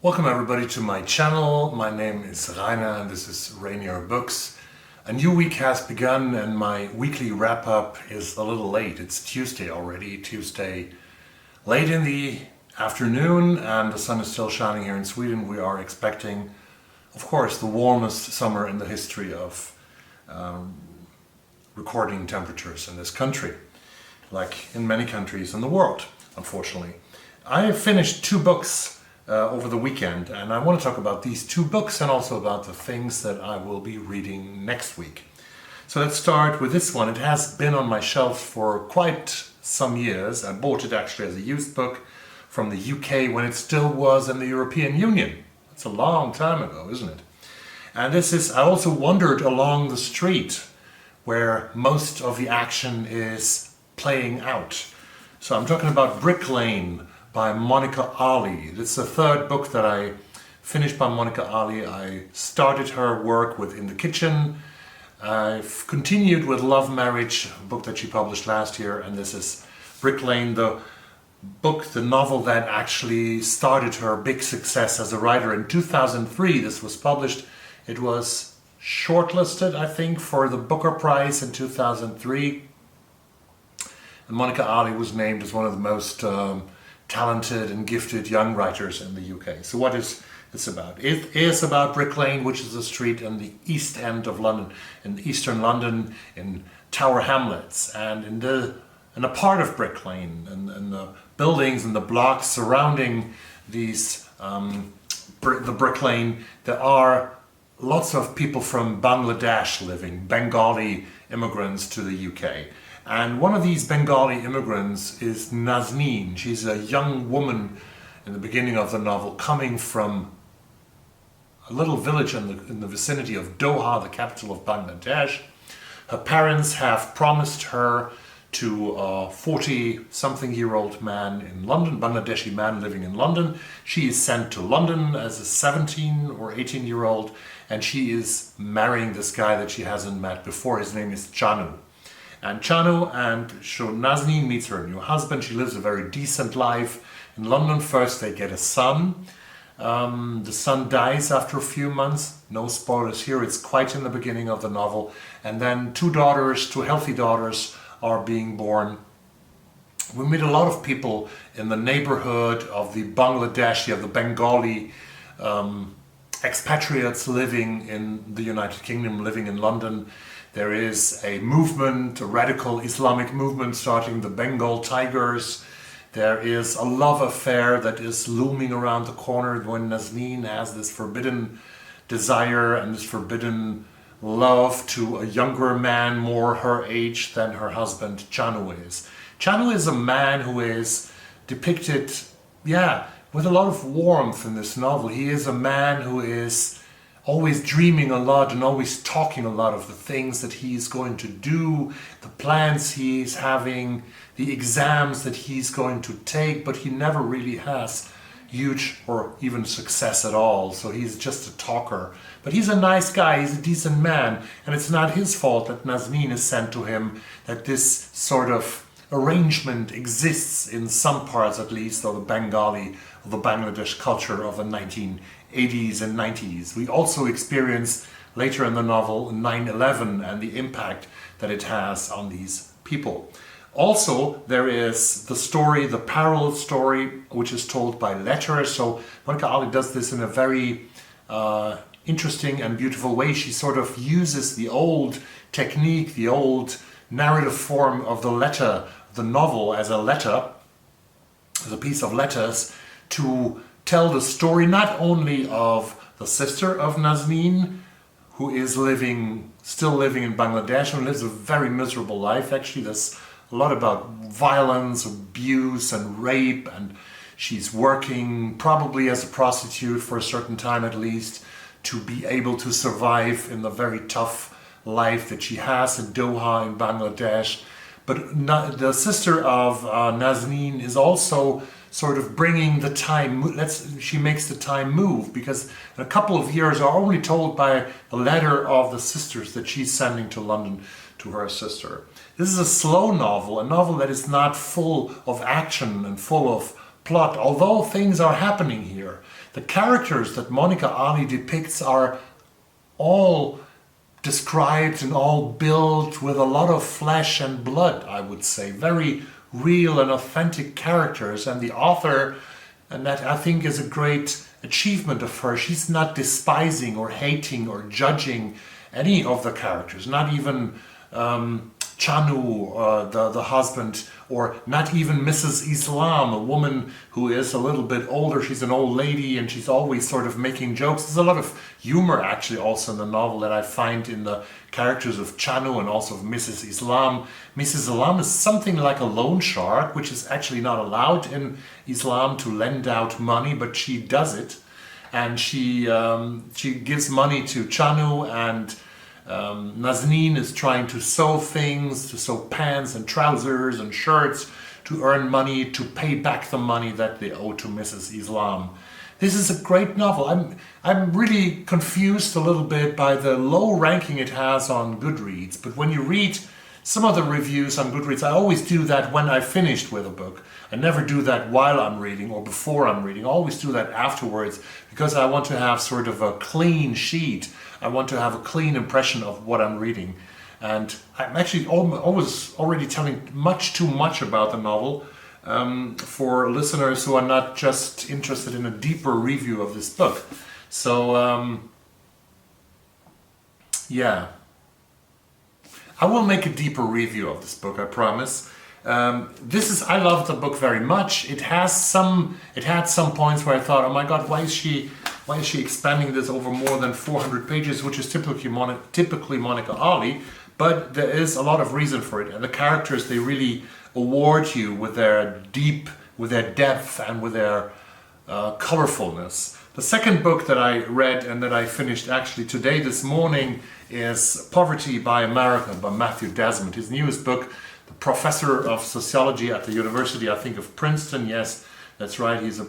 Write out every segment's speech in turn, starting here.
Welcome everybody to my channel. My name is Rainer and this is Rainier Books. A new week has begun and my weekly wrap-up is a little late. It's Tuesday already, Tuesday late in the afternoon, and the sun is still shining here in Sweden. We are expecting, of course, the warmest summer in the history of recording temperatures in this country, like in many countries in the world, unfortunately. I have finished two books over the weekend, and I want to talk about these two books and also about the things that I will be reading next week. So let's start with this one. It has been on my shelf for quite some years. I bought it actually as a used book from the UK when it still was in the European Union. That's a long time ago, isn't it? And this is, I also wandered along the street where most of the action is playing out. So I'm talking about Brick Lane by Monica Ali. It's the third book that I finished by Monica Ali. I started her work with In the Kitchen. I've continued with Love Marriage, a book that she published last year, and this is Brick Lane, the book, the novel that actually started her big success as a writer. In 2003 this was published. It was shortlisted, I think, for the Booker Prize in 2003. And Monica Ali was named as one of the most talented and gifted young writers in the UK. So what is this about? It is about Brick Lane, which is a street in the East End of London, in eastern London, in Tower Hamlets, and in a part of Brick Lane, and the buildings and the blocks surrounding these the Brick Lane, there are lots of people from Bangladesh living, Bengali immigrants to the UK. And one of these Bengali immigrants is Nazneen. She's a young woman in the beginning of the novel coming from a little village in the vicinity of Doha, the capital of Bangladesh. Her parents have promised her to a 40-something-year-old man in London, Bangladeshi man living in London. She is sent to London as a 17 or 18-year-old, and she is marrying this guy that she hasn't met before. His name is Chanu. And Nazneen meets her new husband. She lives a very decent life in London. First they get a son. The son dies after a few months. No spoilers here, it's quite in the beginning of the novel. And then two healthy daughters are being born. We meet a lot of people in the neighborhood of the Bangladeshi, of the Bengali expatriates living in the United Kingdom, living in London. There is a movement, a radical Islamic movement starting, the Bengal Tigers. There is a love affair that is looming around the corner when Nazneen has this forbidden desire and this forbidden love to a younger man, more her age than her husband Chanu is. Chanu is a man who is depicted, with a lot of warmth in this novel. He is a man who is always dreaming a lot and always talking a lot of the things that he's going to do, the plans he's having, the exams that he's going to take, but he never really has huge or even success at all. So he's just a talker. But he's a nice guy, he's a decent man, and it's not his fault that Nazneen is sent to him, that this sort of arrangement exists in some parts at least of the Bengali, of the Bangladesh culture of the 1980s and 90s. We also experience later in the novel 9/11 and the impact that it has on these people. Also, there is the story, the parallel story, which is told by letters. So Monica Ali does this in a very interesting and beautiful way. She sort of uses the old technique, the old narrative form of the letter, the novel as a letter, as a piece of letters, to tell the story not only of the sister of Nazneen, who is still living in Bangladesh and lives a very miserable life. Actually, there's a lot about violence, abuse and rape, and she's working probably as a prostitute for a certain time at least to be able to survive in the very tough life that she has in Doha in Bangladesh. But the sister of Nazneen is also sort of bringing the time, she makes the time move, because a couple of years are only told by a letter of the sisters that she's sending to London to her sister. This is a slow novel, a novel that is not full of action and full of plot, although things are happening here. The characters that Monica Ali depicts are all described and all built with a lot of flesh and blood, I would say. Very real and authentic characters. And the author, and that I think is a great achievement of her, she's not despising or hating or judging any of the characters, not even Chanu, the husband, or not even Mrs. Islam, a woman who is a little bit older. She's an old lady and she's always sort of making jokes. There's a lot of humor actually also in the novel that I find in the characters of Chanu and also of Mrs. Islam. Mrs. Islam is something like a loan shark, which is actually not allowed in Islam to lend out money, but she does it. And she gives money to Chanu, and Nazneen is trying to sew things, to sew pants and trousers and shirts, to earn money to pay back the money that they owe to Mrs. Islam. This is a great novel. I'm really confused a little bit by the low ranking it has on Goodreads, but when you read some of the reviews on Goodreads, I always do that when I've finished with a book. I never do that while I'm reading or before I'm reading. I always do that afterwards because I want to have sort of a clean sheet. I want to have a clean impression of what I'm reading. And I'm actually always already telling much too much about the novel for listeners who are not just interested in a deeper review of this book. So, yeah. I will make a deeper review of this book, I promise. I love the book very much. It had some points where I thought, oh my God, why is she expanding this over more than 400 pages, which is typically Monica Ali, but there is a lot of reason for it. And the characters, they really award you with their depth and with their colorfulness. The second book that I read and that I finished actually today, this morning, is Poverty by America by Matthew Desmond. His newest book, the professor of sociology at the University, I think, of Princeton. Yes, that's right. He's a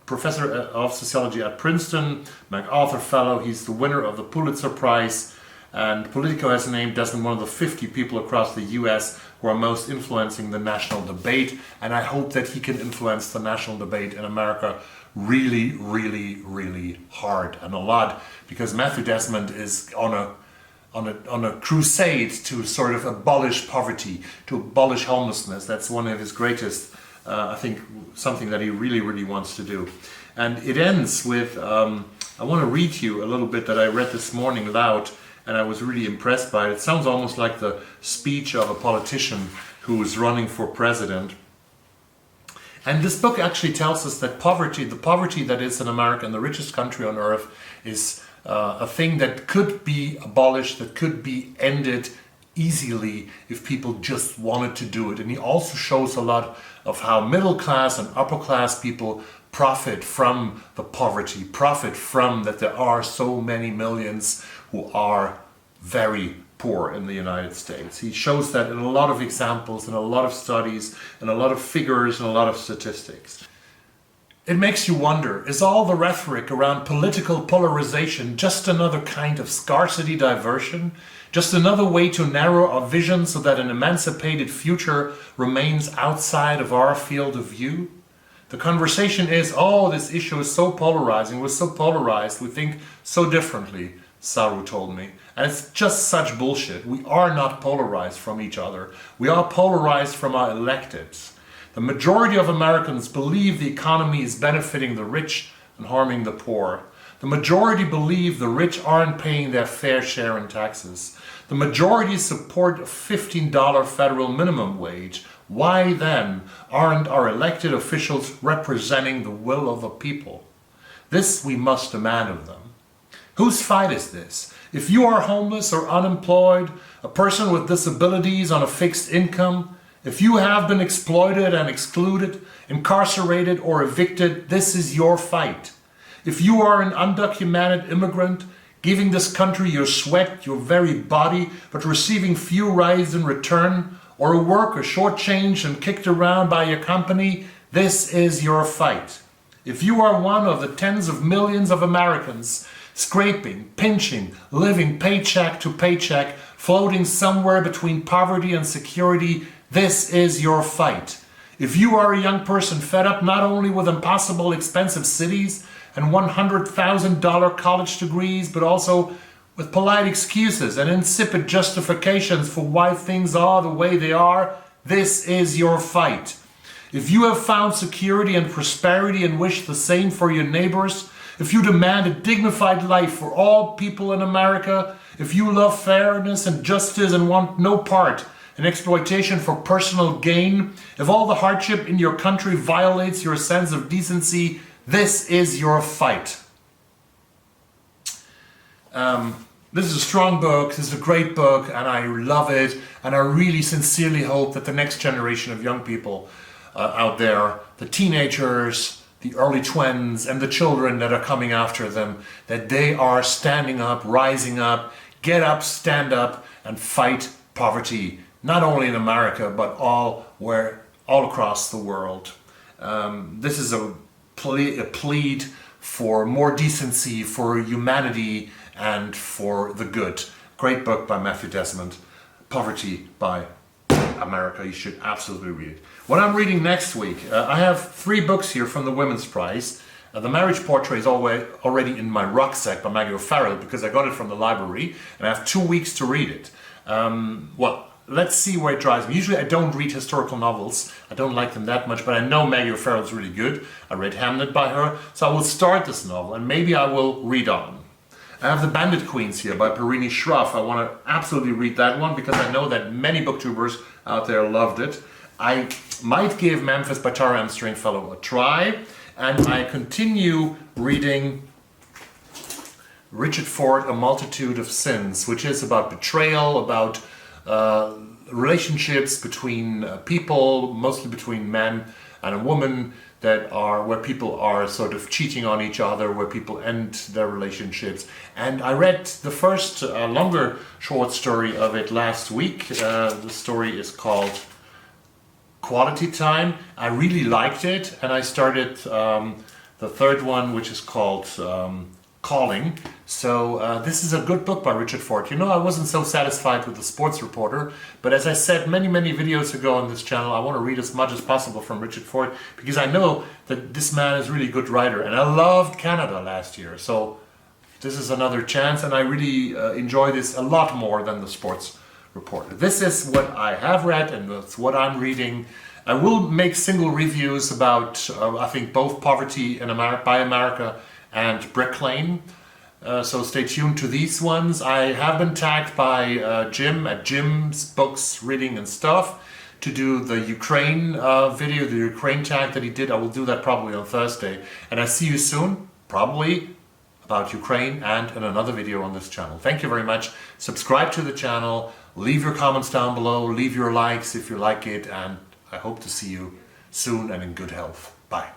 professor of sociology at Princeton, MacArthur Fellow. He's the winner of the Pulitzer Prize. And Politico has named Desmond one of the 50 people across the US who are most influencing the national debate. And I hope that he can influence the national debate in America really, really, really hard and a lot, because Matthew Desmond is on a crusade to sort of abolish poverty, to abolish homelessness. That's one of his greatest, I think, something that he really, really wants to do. And it ends with, I want to read you a little bit that I read this morning loud, and I was really impressed by it. It sounds almost like the speech of a politician who is running for president. And this book actually tells us that the poverty that is in America, and the richest country on earth, is a thing that could be abolished, that could be ended easily if people just wanted to do it. And he also shows a lot of how middle class and upper class people profit from the poverty, profit from that there are so many millions who are very poor in the United States. He shows that in a lot of examples, in a lot of studies, in a lot of figures, and a lot of statistics. It makes you wonder, is all the rhetoric around political polarization just another kind of scarcity diversion? Just another way to narrow our vision so that an emancipated future remains outside of our field of view? The conversation is, oh, this issue is so polarizing, we're so polarized, we think so differently, Saru told me. And it's just such bullshit. We are not polarized from each other. We are polarized from our electeds. The majority of Americans believe the economy is benefiting the rich and harming the poor. The majority believe the rich aren't paying their fair share in taxes. The majority support a $15 federal minimum wage. Why then aren't our elected officials representing the will of the people? This we must demand of them. Whose fight is this? If you are homeless or unemployed, a person with disabilities on a fixed income, if you have been exploited and excluded, incarcerated or evicted, this is your fight. If you are an undocumented immigrant, giving this country your sweat, your very body, but receiving few rights in return, or a worker shortchanged and kicked around by your company, this is your fight. If you are one of the tens of millions of Americans scraping, pinching, living paycheck to paycheck, floating somewhere between poverty and security, this is your fight. If you are a young person fed up not only with impossible expensive cities and $100,000 college degrees, but also with polite excuses and insipid justifications for why things are the way they are. This is your fight. If you have found security and prosperity and wish the same for your neighbors, if you demand a dignified life for all people in America, if you love fairness and justice and want no part in exploitation for personal gain, if all the hardship in your country violates your sense of decency, this is your fight. This is a strong book, this is a great book, and I love it, and I really sincerely hope that the next generation of young people out there, the teenagers, the early twins, and the children that are coming after them, that they are standing up, rising up, get up, stand up, and fight poverty, not only in America, but all across the world. This is a plead for more decency, for humanity, and for the good. Great book by Matthew Desmond, Poverty by America. You should absolutely read it. What I'm reading next week, I have 3 books here from the Women's Prize. The Marriage Portrait is already in my rucksack by Maggie O'Farrell because I got it from the library and I have 2 weeks to read it. Well, let's see where it drives me. Usually I don't read historical novels. I don't like them that much, but I know Maggie O'Farrell is really good. I read Hamlet by her, so I will start this novel and maybe I will read on. I have The Bandit Queens here by Parini Shroff. I want to absolutely read that one because I know that many booktubers out there loved it. I might give Memphis by Tara M. Stringfellow a try, and I continue reading Richard Ford, A Multitude of Sins, which is about betrayal, about relationships between people, mostly between man and a woman, where people are sort of cheating on each other, where people end their relationships. And I read the first longer short story of it last week. The story is called Quality Time. I really liked it, and I started the third one, which is called Calling. So this is a good book by Richard Ford. You know, I wasn't so satisfied with The Sports Reporter, but as I said many videos ago on this channel, I want to read as much as possible from Richard Ford because I know that this man is really a good writer, and I loved Canada last year. So this is another chance, and I really enjoy this a lot more than The Sports Reporter. This is what I have read, and that's what I'm reading. I will make single reviews about, I think, both Poverty in by America and Brick Lane. So stay tuned to these ones. I have been tagged by Jim at Jim's Books, Reading and Stuff to do the Ukraine video, the Ukraine tag that he did. I will do that probably on Thursday. And I see you soon, probably about Ukraine and in another video on this channel. Thank you very much. Subscribe to the channel, leave your comments down below, leave your likes if you like it, and I hope to see you soon and in good health. Bye.